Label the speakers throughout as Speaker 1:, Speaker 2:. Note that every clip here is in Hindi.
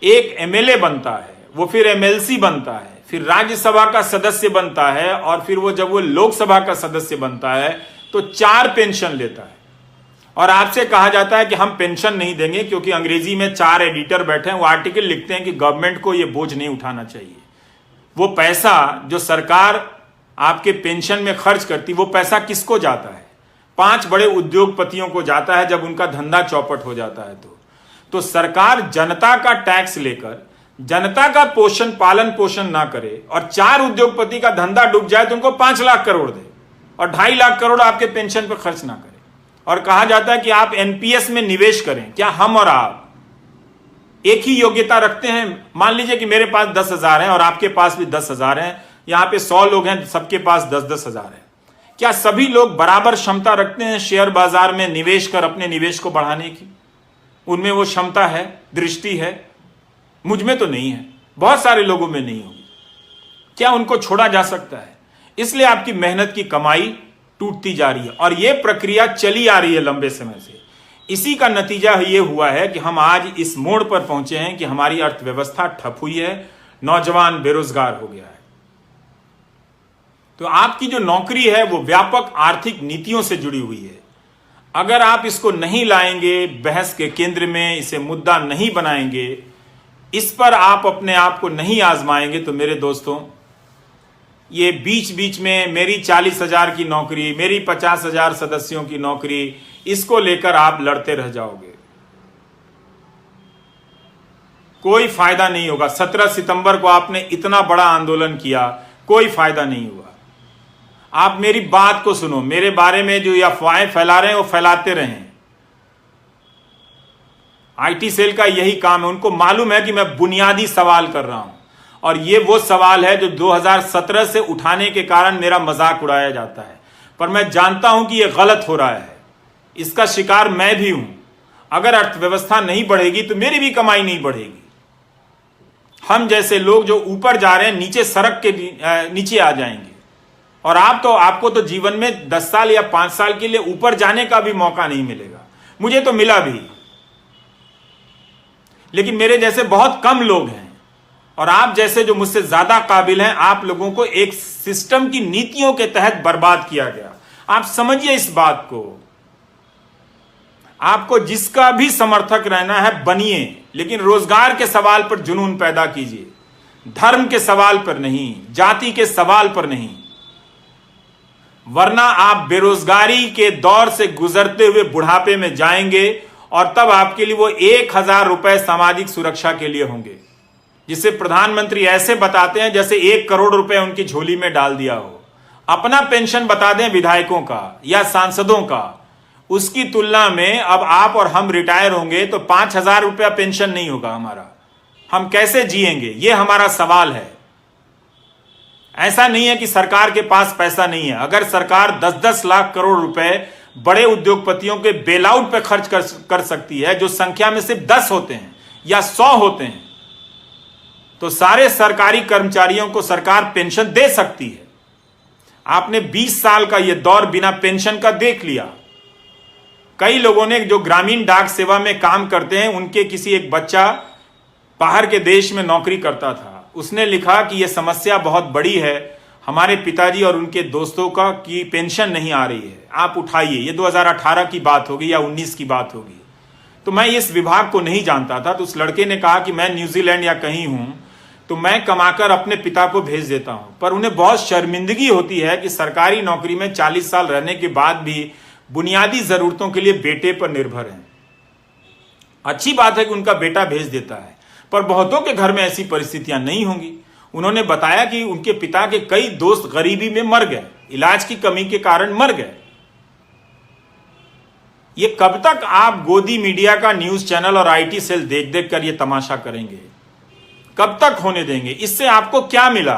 Speaker 1: एक एमएलए बनता है, वो फिर एमएलसी बनता है, फिर राज्यसभा का सदस्य बनता है, और फिर जब वो लोकसभा का सदस्य बनता है तो 4 पेंशन लेता है। और आपसे कहा जाता है कि हम पेंशन नहीं देंगे, क्योंकि अंग्रेजी में 4 एडिटर बैठे हैं, वो आर्टिकल लिखते हैं कि गवर्नमेंट को ये बोझ नहीं उठाना चाहिए। वो पैसा जो सरकार आपके पेंशन में खर्च करती, वो पैसा किसको जाता है? 5 बड़े उद्योगपतियों को जाता है जब उनका धंधा चौपट हो जाता है। तो सरकार जनता का टैक्स लेकर जनता का पालन पोषण ना करे और 4 उद्योगपति का धंधा डूब जाए तो उनको 5 लाख करोड़ दे और 2.5 लाख करोड़ आपके पेंशन पर खर्च ना करे। और कहा जाता है कि आप एनपीएस में निवेश करें। क्या हम और आप एक ही योग्यता रखते हैं? मान लीजिए कि मेरे पास 10,000 है और आपके पास भी 10,000 है, यहां पे 100 लोग हैं, सबके पास 10-10 हजार है। क्या सभी लोग बराबर क्षमता रखते हैं शेयर बाजार में निवेश कर अपने निवेश को बढ़ाने की? उनमें वो क्षमता है, दृष्टि है? मुझ में तो नहीं है, बहुत सारे लोगों में नहीं होगी। क्या उनको छोड़ा जा सकता है? इसलिए आपकी मेहनत की कमाई टूटती जा रही है और यह प्रक्रिया चली आ रही है लंबे समय से। इसी का नतीजा यह हुआ है कि हम आज इस मोड़ पर पहुंचे हैं कि हमारी अर्थव्यवस्था ठप हुई है, नौजवान बेरोजगार हो गया है। तो आपकी जो नौकरी है वो व्यापक आर्थिक नीतियों से जुड़ी हुई है। अगर आप इसको नहीं लाएंगे बहस के केंद्र में, इसे मुद्दा नहीं बनाएंगे, इस पर आप अपने आप को नहीं आजमाएंगे, तो मेरे दोस्तों, ये बीच बीच में मेरी 40,000 की नौकरी, मेरी 50,000 सदस्यों की नौकरी, इसको लेकर आप लड़ते रह जाओगे, कोई फायदा नहीं होगा। 17 सितंबर को आपने इतना बड़ा आंदोलन किया, कोई फायदा नहीं हुआ। आप मेरी बात को सुनो, मेरे बारे में जो अफवाहें फैला रहे हैं वो फैलाते रहें। आईटी सेल का यही काम है, उनको मालूम है कि मैं बुनियादी सवाल कर रहा हूं और ये वो सवाल है जो 2017 से उठाने के कारण मेरा मजाक उड़ाया जाता है, पर मैं जानता हूं कि यह गलत हो रहा है, इसका शिकार मैं भी हूं। अगर अर्थव्यवस्था नहीं बढ़ेगी तो मेरी भी कमाई नहीं बढ़ेगी। हम जैसे लोग जो ऊपर जा रहे हैं नीचे सड़क के नीचे आ जाएंगे। और आपको तो जीवन में 10 साल या 5 साल के लिए ऊपर जाने का भी मौका नहीं मिलेगा। मुझे तो मिला भी, लेकिन मेरे जैसे बहुत कम लोग हैं और आप जैसे जो मुझसे ज्यादा काबिल हैं, आप लोगों को एक सिस्टम की नीतियों के तहत बर्बाद किया गया। आप समझिए इस बात को। आपको जिसका भी समर्थक रहना है बनिए, लेकिन रोजगार के सवाल पर जुनून पैदा कीजिए, धर्म के सवाल पर नहीं, जाति के सवाल पर नहीं, वरना आप बेरोजगारी के दौर से गुजरते हुए बुढ़ापे में जाएंगे और तब आपके लिए वो 1,000 रुपए सामाजिक सुरक्षा के लिए होंगे, जिसे प्रधानमंत्री ऐसे बताते हैं जैसे 1 करोड़ रुपए उनकी झोली में डाल दिया हो। अपना पेंशन बता दें विधायकों का या सांसदों का, उसकी तुलना में अब आप और हम रिटायर होंगे तो 5,000 रुपया पेंशन नहीं होगा हमारा। हम कैसे जिएंगे, ये हमारा सवाल है। ऐसा नहीं है कि सरकार के पास पैसा नहीं है। अगर सरकार 10-10 लाख करोड़ रुपए बड़े उद्योगपतियों के बेलआउट पे खर्च कर सकती है, जो संख्या में सिर्फ 10 होते हैं या 100 होते हैं, तो सारे सरकारी कर्मचारियों को सरकार पेंशन दे सकती है। आपने 20 साल का यह दौर बिना पेंशन का देख लिया। कई लोगों ने जो ग्रामीण डाक सेवा में काम करते हैं, उनके किसी एक बच्चा बाहर के देश में नौकरी करता था, उसने लिखा कि यह समस्या बहुत बड़ी है, हमारे पिताजी और उनके दोस्तों का की पेंशन नहीं आ रही है, आप उठाइए। ये 2018 की बात होगी या 19 की बात होगी। तो मैं इस विभाग को नहीं जानता था, तो उस लड़के ने कहा कि मैं न्यूजीलैंड या कहीं हूं तो मैं कमाकर अपने पिता को भेज देता हूं, पर उन्हें बहुत शर्मिंदगी होती है कि सरकारी नौकरी में 40 साल रहने के बाद भी बुनियादी जरूरतों के लिए बेटे पर निर्भर हैं। अच्छी बात है कि उनका बेटा भेज देता है, पर बहुतों के घर में ऐसी परिस्थितियां नहीं होंगी। उन्होंने बताया कि उनके पिता के कई दोस्त गरीबी में मर गए, इलाज की कमी के कारण मर गए। ये कब तक आप गोदी मीडिया का न्यूज चैनल और आईटी सेल देख देख कर ये तमाशा करेंगे? कब तक होने देंगे? इससे आपको क्या मिला?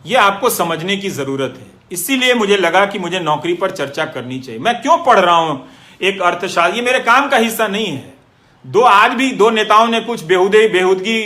Speaker 1: यह आपको समझने की जरूरत है। इसीलिए मुझे लगा कि मुझे नौकरी पर चर्चा करनी चाहिए। मैं क्यों पढ़ रहा हूं एक अर्थशास्त्र, ये मेरे काम का हिस्सा नहीं है। आज भी दो नेताओं ने कुछ बेहुदगी